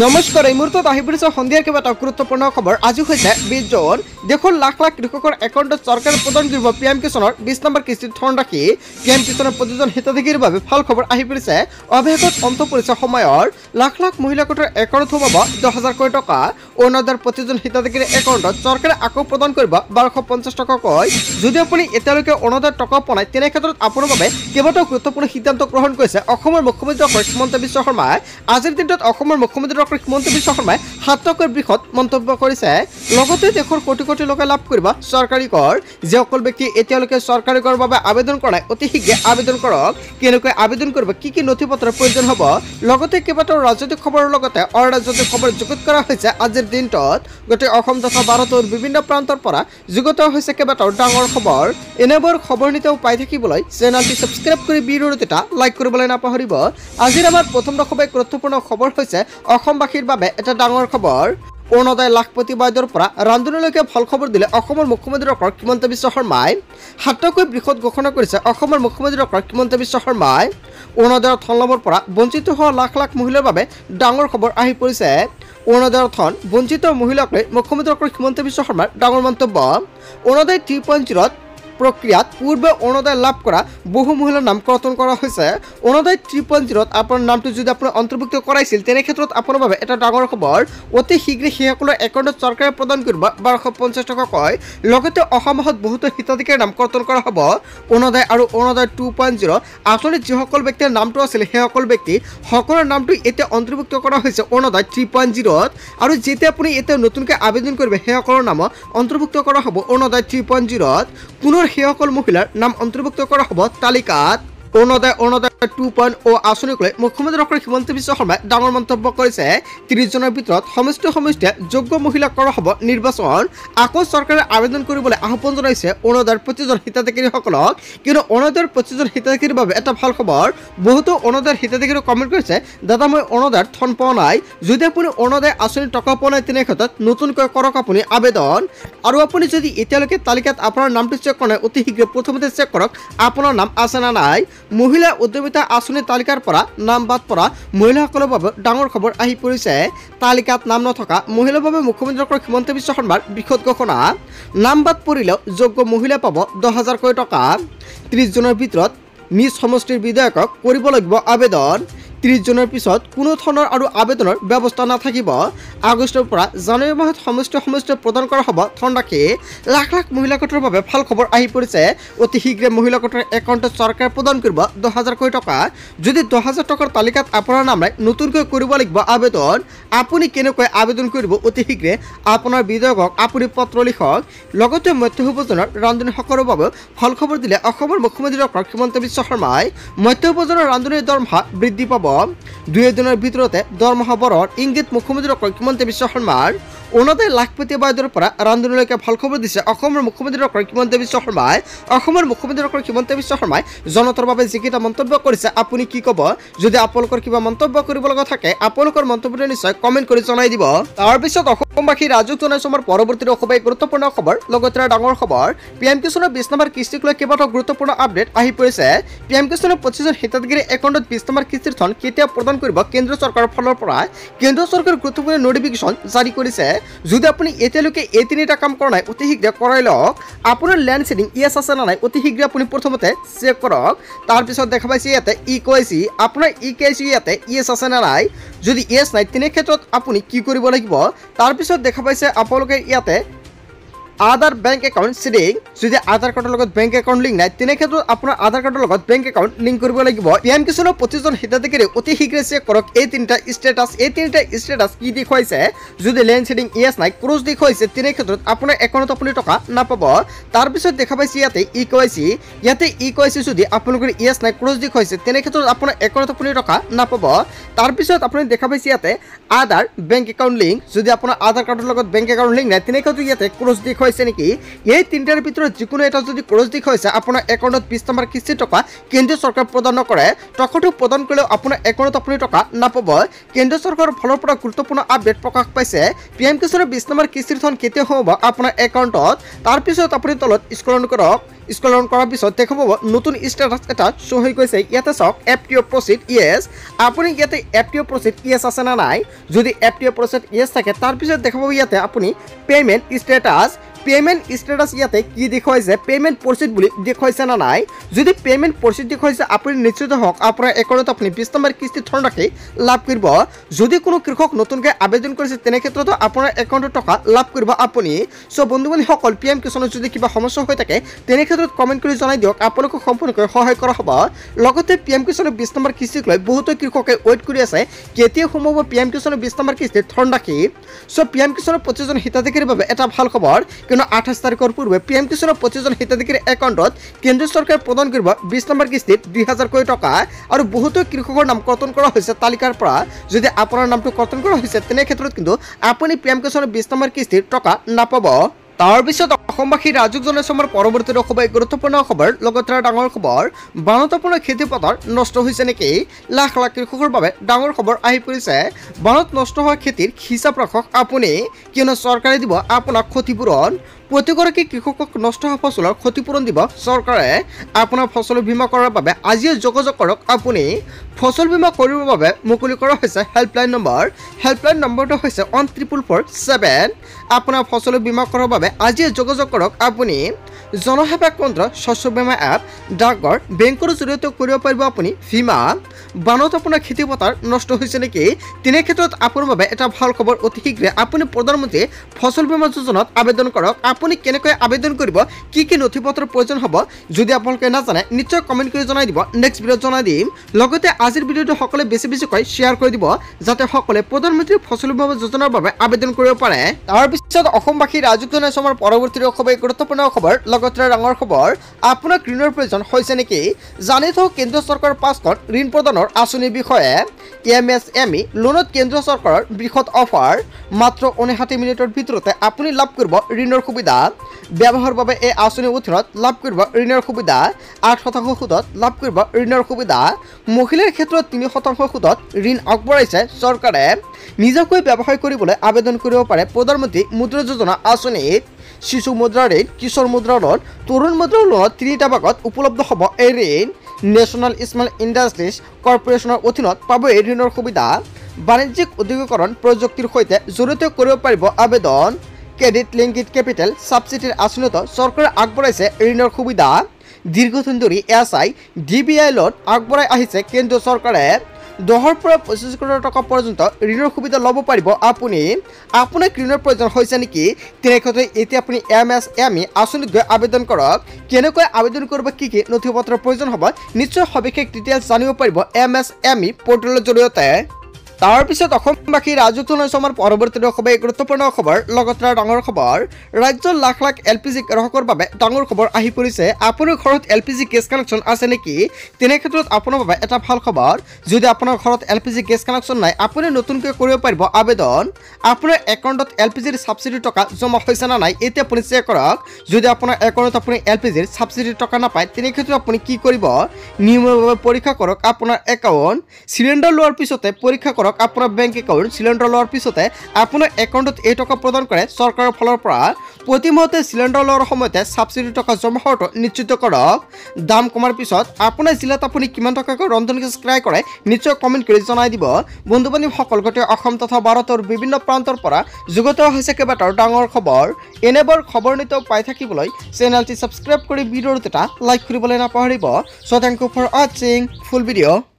নমস্কাৰ এই মুহূৰ্তত আহি পৰিছে সন্ধিয়াৰ কেইবাটা গুৰুত্বপূৰ্ণ খবৰ। আজি হৈছে 20 জুন। দেশৰ লাখ লাখ কৃষকৰ একাউণ্টত চৰকাৰে প্ৰদান কৰিব পিএম কিষাণৰ 20 নম্বৰ কিস্তিৰ ধনৰাশি। পিএম কিষাণৰ প্ৰতিজন হিতাধিকাৰীৰ বাবে ভাল খবৰ আহি পৰিছে। অৱশেষত অন্ত পৰিছে সময়ৰ। লাখ লাখ মহিলা গোটৰ একাউণ্টত সোমাব 10,000 কোটি টকা। অৰুণোদয়ৰ প্ৰতিজন হিতাধিকাৰীৰ একাউণ্টত চৰকাৰে আকৌ প্ৰদান কৰিব 1250 টকাকৈ। যদি আপুনি এতিয়ালৈকে অৰুণোদয়ৰ টকা পোৱা নাই তেনে ক্ষেত্ৰত আপোনাৰ বাবে কেইবাটাও গুৰুত্বপূৰ্ণ সিদ্ধান্ত গ্ৰহণ কৰিছে অসমৰ মুখ্যমন্ত্ৰী হিমন্ত বিশ্ব শৰ্মাই। আজিৰ দিনটোত অসমৰ মুখ্যমন্ত্ৰী হিমন্ত বিশ্ব শৰ্মাই 7টাকৈ বৃহৎ মন্তব্য কৰিছে। লগতে দেশৰ কোটি কোটি লোকে লাভ কৰিব চৰকাৰী কৰ। যিসকল ব্যক্তি এতিয়ালৈকে চৰকাৰী কৰৰ বাবে আবেদন কৰা নাই অতি শীঘ্ৰে আবেদন কৰক। কেনেকৈ আবেদন কৰিব, কি নথি পত্ৰৰ প্ৰয়োজন হ'ব, লগতে কেইবাটাও ৰাজনৈতিক খবৰৰ লগতে অৰাজনৈতিক খবৰ যুগুত কৰা হৈছে। আজিৰ দিনটোত গোটেই অসম তথা ভাৰতৰ বিভিন্ন প্ৰান্তৰ পৰা যুগুত হৈছে কেইবাটাও ডাঙৰ খবৰ। এনেবোৰ খবৰ নিতেও পাই থাকিবলৈ চেনেলটি ছাবস্ক্ৰাইব কৰি ভিডিঅ'টো এটা লাইক কৰিবলৈ নাপাহৰিব। আজিৰ আমাৰ প্ৰথম দশমে গুৰুত্বপূৰ্ণ খবৰ হৈছে অসমবাসীৰ বাবে এটা ডাঙৰ খবৰ। অৰুণোদয় লাখপতি বাইদেউৰ পৰা ৰান্ধনীলৈকে ভাল খবৰ দিলে অসমৰ মুখ্যমন্ত্ৰী হিমন্ত বিশ্ব শৰ্মাই। 7টাকৈ বৃহৎ ঘোষণা কৰিছে অসমৰ মুখ্যমন্ত্ৰী হিমন্ত বিশ্ব শৰ্মাই। অৰুণোদয়ৰ ধন লাভৰ পৰা বঞ্চিত হোৱা লাখ লাখ মহিলাৰ বাবে ডাঙৰ খবৰ আহি পৰিছে। অৰুণোদয়ৰ ধন বঞ্চিত মহিলাক লৈ মুখ্যমন্ত্ৰী হিমন্ত বিশ্ব শৰ্মাৰ ডাঙৰ মন্তব্য। অৰুণোদয় 3.0 প্ৰক্ৰিয়াত পূৰ্বে অৰুণোদয় লাভ কৰা বহু মহিলাৰ নাম কৰ্তন কৰা হৈছে। অৰুণোদয় 3.0 আপোনাৰ নামটো যদি আপুনি অন্তৰ্ভুক্ত কৰাইছিল তেনে ক্ষেত্ৰত আপোনাৰ বাবে এটা ডাঙৰ খবৰ। অতি শীঘ্ৰে সেইসকলৰ একাউণ্টত চৰকাৰে প্ৰদান কৰিব 1250 টকাকৈ। লগতে অহা মাহত বহুতো হিতাধিকাৰীৰ নাম কৰ্তন কৰা হ'ব। অৰুণোদয় আৰু অৰুণোদয় 2.0 আঁচনিত যিসকল ব্যক্তিৰ নামটো আছিল সেইসকল ব্যক্তি সকলৰ নামটো এতিয়া অন্তৰ্ভুক্ত কৰা হৈছে অৰুণোদয় 3.0 আৰু যেতিয়া আপুনি এতিয়া নতুনকৈ আবেদন কৰিব সেইসকলৰ নাম অন্তৰ্ভুক্ত কৰা হ'ব অৰুণোদয় 3.0। পুনৰ সেইসকল মহিলাৰ নাম অন্তৰ্ভুক্ত কৰা হ'ব তালিকাত। অৰুণোদয় 2.0 আঁচনিক লৈ মুখ্যমন্ত্ৰী হিমন্ত বিশ্ব শৰ্মাই ডাঙৰ মন্তব্য কৰিছে। 30 জনৰ ভিতৰত সমষ্টিয়ে যোগ্য মহিলাক কৰা হ'ব নিৰ্বাচন। আকৌ চৰকাৰে আবেদন কৰিবলৈ আহ্বান জনাইছে অৰুণোদয়ৰ প্ৰতিজন হিতাধিকাৰীসকলক। কিন্তু অৰুণোদয়ৰ প্ৰতিজন হিতাধিকাৰীৰ বাবে এটা ভাল খবৰ। বহুতো অৰুণোদয়ৰ হিতাধিকাৰীয়ে কমেণ্ট কৰিছে, দাদা মই অৰুণোদয়ৰ ধন পোৱা নাই। যদি আপুনি অৰুণোদয় আঁচনিৰ টকা পোৱা নাই তেনে ক্ষেত্ৰত নতুনকৈ কৰক আপুনি আবেদন। আৰু আপুনি যদি এতিয়ালৈকে তালিকাত আপোনাৰ নামটো চেক কৰা নাই অতি শীঘ্ৰে প্ৰথমতে চেক কৰক আপোনাৰ নাম আছে নে নাই। মহিলা উদ্যমিতা আঁচনিৰ তালিকাৰ পৰা নাম বাদ পৰা মহিলাসকলৰ বাবে ডাঙৰ খবৰ আহি পৰিছে। তালিকাত নাম নথকা মহিলাৰ বাবে মুখ্যমন্ত্ৰী হিমন্ত বিশ্ব শৰ্মাৰ বৃহৎ ঘোষণা। নাম বাদ পৰিলেও যোগ্য মহিলাই পাব 10,000 কোটি টকা। 30 জনৰ ভিতৰত নিজ সমষ্টিৰ বিধায়কক কৰিব লাগিব আবেদন। 30 জনৰ পিছত কোনো ধৰণৰ আৰু আবেদনৰ ব্যৱস্থা নাথাকিব। আগষ্টৰ পৰা জানুৱাৰী মাহত সমষ্টিয়ে প্ৰদান কৰা হ'ব ধনৰাশি। লাখ লাখ মহিলা গোটৰ বাবে ভাল খবৰ আহি পৰিছে। অতি শীঘ্ৰে মহিলা গোটৰ একাউণ্টত চৰকাৰে প্ৰদান কৰিব 10,000 কোটি টকা। যদি 10,000 টকাৰ তালিকাত আপোনাৰ নাম নাই নতুনকৈ কৰিব লাগিব আবেদন। আপুনি কেনেকৈ আবেদন কৰিব অতি শীঘ্ৰে আপোনাৰ বিধায়কক আপুনি পত্ৰ লিখক। লগতে মধ্যভোজনৰ ৰান্ধনীসকলৰ বাবে ভাল খবৰ দিলে অসমৰ মুখ্যমন্ত্ৰী হিমন্ত বিশ্ব শৰ্মাই। মধ্যভোজনৰ ৰান্ধনীৰ দৰমহা বৃদ্ধি পাব। 2 দিনৰ ভিতৰতে দৰমহা বঢ়োৱাৰ ইংগিত মুখ্যমন্ত্ৰী হিমন্ত বিশ্ব শৰ্মাৰ। অৰুণোদয় লাখপতি বাইদেউৰ পৰা ৰান্ধনীলৈকে ভাল খবৰ দিছে অসমৰ মুখ্যমন্ত্ৰী হিমন্ত বিশ্ব শৰ্মাই। অসমৰ মুখ্যমন্ত্ৰী হিমন্ত বিশ্ব শৰ্মাই জনতাৰ বাবে যিকেইটা মন্তব্য কৰিছে আপুনি কি ক'ব? যদি আপোনালোকৰ কিবা মন্তব্য কৰিব লগা থাকে আপোনালোকৰ মন্তব্যটো নিশ্চয় কমেণ্ট কৰি জনাই দিব। তাৰপিছত অসমবাসী ৰাজুক জনাইছোঁ আমাৰ পৰৱৰ্তী অসমৰ গুৰুত্বপূৰ্ণ খবৰ। লগতে ডাঙৰ খবৰ, পিএম কিষাণৰ 20 নম্বৰ কিস্তিক লৈ কেইবাটাও গুৰুত্বপূৰ্ণ আপডেট আহি পৰিছে। পিএম কিষাণৰ 25জন হিতাধিকাৰীৰ একাউণ্টত 20 নম্বৰ কিস্তিৰ ধন কেতিয়া প্ৰদান কৰিব কেন্দ্ৰীয় চৰকাৰৰ ফালৰ পৰা কেন্দ্ৰীয় চৰকাৰে গুৰুত্বপূৰ্ণ নটিফিকেশ্যন জাৰি কৰিছে। যদি আপুনি এতিয়ালৈকে এই 3টা কাম কৰা নাই অতি শীঘ্ৰে কৰাই লওক। আপোনাৰ লেণ্ড ছেডিং ইয়েছ আছে নে নাই অতি শীঘ্ৰে আপুনি প্ৰথমতে চেক কৰক। তাৰপিছত দেখা পাইছে ইয়াতে EKYC আপোনাৰ EKYC ইয়াতে ইয়েছ আছে নে নাই। যদি ইয়েছ নাই তেনে ক্ষেত্ৰত আপুনি কি কৰিব লাগিব। তাৰপিছত দেখা পাইছে আপোনালোকে ইয়াতে আধাৰ বেংক একাউণ্ট ছেডিং। যদি আধাৰ কাৰ্ডৰ লগত বেংক একাউণ্ট লিংক নাই তেনে ক্ষেত্ৰত আপোনাৰ আধাৰ কাৰ্ডৰ লগত বেংক একাউণ্ট লিংক কৰিব লাগিব। পিএম কিষাণৰ 25জন হিতাধিকাৰী অতি শীঘ্ৰে চেক কৰক এই 3টা ষ্টেটাছ কি দেখুৱাইছে। যদি লেণ্ড ছেডিং ইয়েছ নাই ক্ৰছ দেখুৱাইছে তেনে ক্ষেত্ৰত আপোনাৰ একাউণ্টত আপুনি টকা নাপাব। তাৰপিছত দেখা পাইছে ইয়াতে EKYC যদি আপোনালোকৰ ইয়েছ নাই ক্ৰছ দেখুৱাইছে তেনে ক্ষেত্ৰত আপোনাৰ একাউণ্টত আপুনি টকা নাপাব। তাৰপিছত আপুনি দেখা পাইছে ইয়াতে আধাৰ বেংক একাউণ্ট লিংক। যদি আপোনাৰ আধাৰ কাৰ্ডৰ লগত বেংক একাউণ্ট লিংক নাই তেনে ক্ষেত্ৰত ইয়াতে ক্ৰছ দেখুৱাইছে নেকি। এই 3টাৰ ভিতৰত যিকোনো এটা যদি ক্ৰছ দেখুৱাইছে আপোনাৰ একাউণ্টত 20 নম্বৰ কিস্তিৰ টকা কেন্দ্ৰীয় চৰকাৰে প্ৰদান নকৰে। টকাটো প্ৰদান কৰিলেও আপোনাৰ একাউণ্টত আপুনি টকা নাপাব। কেন্দ্ৰীয় চৰকাৰৰ ফালৰ পৰা গুৰুত্বপূৰ্ণ আপডেট প্ৰকাশ পাইছে। পিএম কিষাণৰ 20 নম্বৰ কিস্তিৰ ধন কেতিয়া হ'ব আপোনাৰ একাউণ্টত। তাৰপিছত আপুনি তলত স্ক্ৰল কৰক। স্ক্ৰল ডাউন কৰাৰ পিছত দেখা পাব নতুন ষ্টেটাছ এটা শ্ব' হৈ গৈছে। ইয়াতে চাওক FTO প্ৰচিড ইয়েছ। আপুনি ইয়াতে FTO প্ৰচিড ইয়েছ আছে না নাই, যদি FTO প্ৰচিড ইয়েছ থাকে তাৰপিছত দেখা পাব ইয়াতে আপুনি পে'মেণ্ট ষ্টেটাছ ইয়াতে কি দেখুৱাইছে, পে'মেণ্ট প্ৰচিড বুলি দেখুৱাইছে না নাই। যদি পে'মেণ্ট প্ৰচিড দেখুৱাইছে আপুনি নিশ্চিত হওক আপোনাৰ একাউণ্টত আপুনি 20 নম্বৰ কিস্তি ধনৰাশি লাভ কৰিব। যদি কোনো কৃষক নতুনকৈ আবেদন কৰিছে তেনে ক্ষেত্ৰতো আপোনাৰ একাউণ্টত টকা লাভ কৰিব আপুনি। চ' বন্ধু বান্ধৱীসকল PM কিষাণত যদি কিবা সমস্যা হৈ থাকে তেনে ক্ষেত্ৰত কমেণ্ট কৰি জনাই দিয়ক, আপোনালোকক সম্পূৰ্ণকৈ সহায় কৰা হ'ব। লগতে PM কিষাণৰ 20 নম্বৰ কিস্তিক লৈ বহুতো কৃষকে ৱেইট কৰি আছে কেতিয়া সোমাব PM কিষাণৰ 20 নম্বৰ কিস্তিৰ ধনৰাশি। চ' PM কিষাণৰ প্ৰতিজন হিতাধিকাৰীৰ বাবে এটা ভাল খবৰ, কিন্তু 28 তাৰিখৰ পূৰ্বে PM কিষাণৰ প্ৰতিজন হিতাধিকাৰীৰ একাউণ্টত কেন্দ্ৰীয় চৰকাৰে প্ৰদান কৰিব 20 নম্বৰ কিস্তিত 2000 টকা। আৰু বহুতো কৃষকৰ নাম কৰ্তন কৰা হৈছে তালিকাৰ পৰা। যদি আপোনাৰ নামটো কৰ্তন কৰা হৈছে তেনে ক্ষেত্ৰত কিন্তু আপুনি PM কিষাণৰ 20 নম্বৰ কিস্তিৰ টকা নাপাব। তাৰপিছত অসমবাসী ৰাজুক জনাইছে আমাৰ পৰৱৰ্তী খুবেই গুৰুত্বপূৰ্ণ খবৰ। লগতে ডাঙৰ খবৰ, বানত আপোনাৰ খেতিপথাৰ নষ্ট হৈছে নেকি? লাখ লাখ কৃষকৰ বাবে ডাঙৰ খবৰ আহি পৰিছে। বানত নষ্ট হোৱা খেতিৰ হিচাপ ৰাখক আপুনি, কিয়নো চৰকাৰে দিব আপোনাক ক্ষতিপূৰণ। প্ৰতিগৰাকী কৃষকক নষ্ট হোৱা ফচলৰ ক্ষতিপূৰণ দিব চৰকাৰে। আপোনাৰ ফচল বীমা কৰাৰ বাবে আজিয়ে যোগাযোগ কৰক আপুনি। ফচল বীমা কৰিবৰ বাবে মুকলি কৰা হৈছে হেল্পলাইন নম্বৰ। হেল্পলাইন নম্বৰটো হৈছে 14447। আপোনাৰ ফচল বীমা কৰাৰ বাবে আজিয়ে যোগাযোগ কৰক আপুনি। জনসেৱা কেন্দ্ৰ, শস্য বীমা এপ, ডাকঘৰ, বেংকৰ জৰিয়তে কৰিব পাৰিব আপুনি বীমা। বানত আপোনাৰ খেতিপথাৰ নষ্ট হৈছে নেকি? তেনে ক্ষেত্ৰত আপোনাৰ বাবে এটা ভাল খবৰ, অতি শীঘ্ৰে আপুনি প্ৰধানমন্ত্ৰী ফচল বীমা যোজনাত আবেদন কৰক। আপুনি কেনেকৈ আবেদন কৰিব, কি কি নথি পত্ৰৰ প্ৰয়োজন হ'ব যদি আপোনালোকে নাজানে নিশ্চয় কমেণ্ট কৰি জনাই দিব, নেক্সট ভিডিঅ'ত জনাই দিম। লগতে আজিৰ ভিডিঅ'টো সকলোৱে বেছিকৈ শ্বেয়াৰ কৰি দিব যাতে সকলোৱে প্ৰধানমন্ত্ৰী ফচল বীমা যোজনাৰ বাবে আবেদন কৰিব পাৰে। তাৰপিছত অসমবাসী ৰাজুক জনাইছে আমাৰ পৰৱৰ্তী খুবেই গুৰুত্বপূৰ্ণ খবৰ। লগতে ডাঙৰ খবৰ, আপোনাক ঋণৰ প্ৰয়োজন হৈছে নেকি? জানি থওক কেন্দ্ৰীয় চৰকাৰৰ 5খন ঋণ প্ৰদানৰ আঁচনিৰ বিষয়ে। MSME লোনত কেন্দ্ৰীয় চৰকাৰৰ বৃহৎ অফাৰ। মাত্ৰ 59 মিনিটৰ ভিতৰতে আপুনি লাভ কৰিব ঋণৰ সুবিধা। ব্যৱহাৰৰ বাবে এই আঁচনিৰ অধীনত লাভ কৰিব ঋণৰ সুবিধা। 8% সুদত লাভ কৰিব ঋণৰ সুবিধা। মহিলাৰ ক্ষেত্ৰত 3% সুদত ঋণ আগবঢ়াইছে চৰকাৰে। নিজাকৈ ব্যৱসায় কৰিবলৈ আবেদন কৰিব পাৰে প্ৰধানমন্ত্ৰী মুদ্ৰা যোজনা আঁচনিত। শিশু মুদ্ৰা ঋণ, কিশোৰ মুদ্ৰা লোন, তৰুণ মুদ্ৰা লোনত 3টা ভাগত উপলব্ধ হ'ব এই ঋণ। নেশ্যনেল স্মল ইণ্ডাষ্ট্ৰিজ কৰ্পোৰেশ্যনৰ অধীনত পাব এই ঋণৰ সুবিধা। বাণিজ্যিক উদ্যোগীকৰণ প্ৰযুক্তিৰ সৈতে জড়িত কৰিব পাৰিব আবেদন। ক্ৰেডিট লিংকড কেপিটেল ছাবচিডিৰ আঁচনিতো চৰকাৰে আগবঢ়াইছে ঋণৰ সুবিধা। দীৰ্ঘদিন ধৰি SI DBI লোন আগবঢ়াই আহিছে কেন্দ্ৰীয় চৰকাৰে। 10ৰ পৰা 25 কোটি টকা পৰ্যন্ত ঋণৰ সুবিধা ল'ব পাৰিব আপুনি। আপোনাক ঋণৰ প্ৰয়োজন হৈছে নেকি? তেনে ক্ষেত্ৰত এতিয়া আপুনি MSME আঁচনিত গৈ আবেদন কৰক। কেনেকৈ আবেদন কৰিব, কি কি নথি পত্ৰৰ প্ৰয়োজন হ'ব নিশ্চয় সবিশেষ ডিটেইলছ জানিব পাৰিব MSME পৰ্টেলৰ জৰিয়তে। তাৰপিছত অসমবাসী ৰাজুক জনাইছে আমাৰ পৰৱৰ্তী খুবেই গুৰুত্বপূৰ্ণ খবৰ। লগতে ডাঙৰ খবৰ, ৰাজ্যৰ লাখ লাখ LPG গ্ৰাহকৰ বাবে ডাঙৰ খবৰ আহি পৰিছে। আপোনাৰ ঘৰত LPG গেছ কানেকশ্যন আছে নেকি? তেনে ক্ষেত্ৰত আপোনাৰ বাবে এটা ভাল খবৰ। যদি আপোনাৰ ঘৰত LPG গেছ কানেকশ্যন নাই আপুনি নতুনকৈ কৰিব পাৰিব আবেদন। আপোনাৰ একাউণ্টত LPGৰ ছাবচিডিৰ টকা জমা হৈছে না নাই এতিয়া আপুনি চেক কৰক। যদি আপোনাৰ একাউণ্টত আপুনি LPGৰ ছাবচিডিৰ টকা নাপায় তেনে ক্ষেত্ৰত আপুনি কি কৰিব, নিয়মীয়াভাৱে পৰীক্ষা কৰক আপোনাৰ একাউণ্ট। চিলিণ্ডাৰ লোৱাৰ পিছতে পৰীক্ষা কৰক আপোনাৰ বেংক একাউণ্ট। চিলিণ্ডাৰ লোৱাৰ পিছতে আপোনাৰ একাউণ্টত এই টকা প্ৰদান কৰে চৰকাৰৰ ফালৰ পৰা। প্ৰতি মাহতে চিলিণ্ডাৰ লোৱাৰ সময়তে ছাবচিডিৰ টকা জমা হোৱাটো নিশ্চিত কৰক। দাম কমাৰ পিছত আপোনাৰ জিলাত আপুনি কিমান টকাকৈ ৰন্ধন গেছ ক্ৰয় কৰে নিশ্চয় কমেণ্ট কৰি জনাই দিব। বন্ধু বান্ধৱীসকল, গোটেই অসম তথা ভাৰতৰ বিভিন্ন প্ৰান্তৰ পৰা যুগুত হৈছে কেইবাটাও ডাঙৰ খবৰ। এনেবোৰ খবৰ নিতৌ পাই থাকিবলৈ চেনেলটি ছাবস্ক্ৰাইব কৰি ভিডিঅ'ত এটা লাইক কৰিবলৈ নাপাহৰিব। চ' থেংক ইউ ফৰ ৱাচিং ফুল ভিডিঅ'।